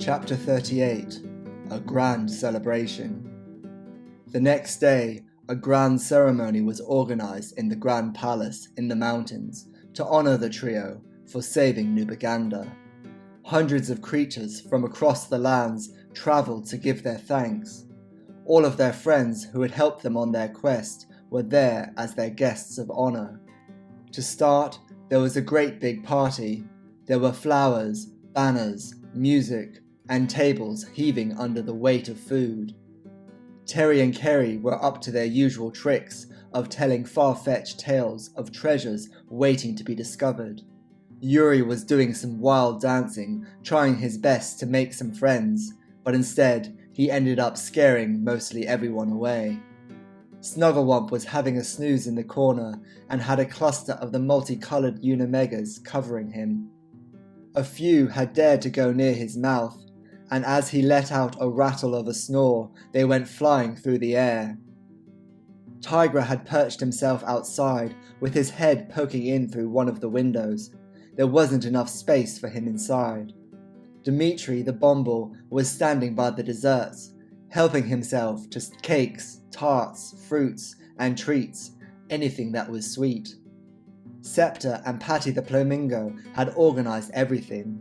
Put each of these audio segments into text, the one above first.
Chapter 38 A Grand Celebration. The next day, a grand ceremony was organized in the Grand Palace in the mountains to honor the trio for saving Nubaganda. Hundreds of creatures from across the lands traveled to give their thanks. All of their friends who had helped them on their quest were there as their guests of honor. To start, there was a great big party. There were flowers, banners, music, and tables heaving under the weight of food. Terry and Kerry were up to their usual tricks of telling far-fetched tales of treasures waiting to be discovered. Yuri was doing some wild dancing, trying his best to make some friends, but instead he ended up scaring mostly everyone away. Snugglewump was having a snooze in the corner and had a cluster of the multicolored Unimegas covering him. A few had dared to go near his mouth, and as he let out a rattle of a snore, they went flying through the air. Tigra had perched himself outside, with his head poking in through one of the windows. There wasn't enough space for him inside. Dimitri the Bomble was standing by the desserts, helping himself to cakes, tarts, fruits, and treats, anything that was sweet. Scepter and Patty the Flamingo had organized everything.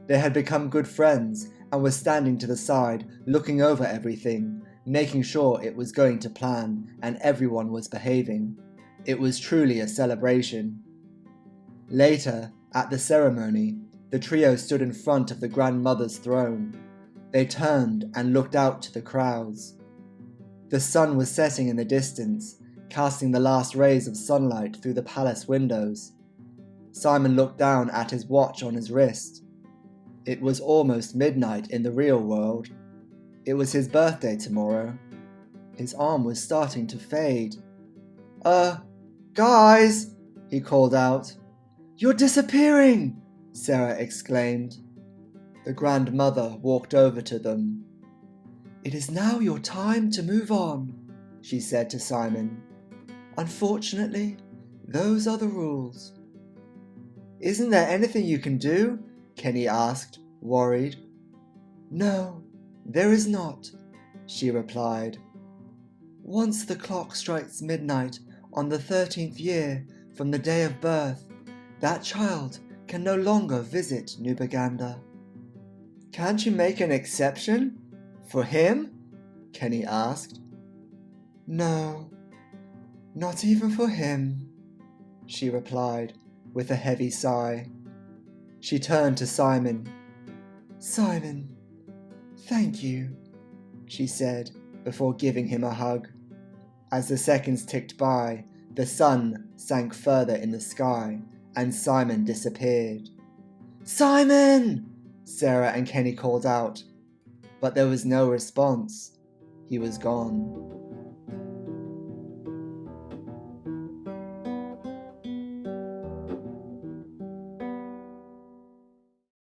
They had become good friends and were standing to the side, looking over everything, making sure it was going to plan and everyone was behaving. It was truly a celebration. Later, at the ceremony, the trio stood in front of the grandmother's throne. They turned and looked out to the crowds. The sun was setting in the distance, casting the last rays of sunlight through the palace windows. Simon looked down at his watch on his wrist. It was almost midnight in the real world. It was his birthday tomorrow. His arm was starting to fade. Guys, he called out. You're disappearing, Sarah exclaimed. The grandmother walked over to them. It is now your time to move on, she said to Simon. Unfortunately, those are the rules. Isn't there anything you can do? Kenny asked, worried. No, there is not, she replied. Once the clock strikes midnight on the 13th year from the day of birth, that child can no longer visit Nubaganda. Can't you make an exception? For him? Kenny asked. No, not even for him, she replied with a heavy sigh. She turned to Simon. Simon, thank you, she said before giving him a hug. As the seconds ticked by, the sun sank further in the sky and Simon disappeared. Simon! Sarah and Kenny called out, but there was no response. He was gone.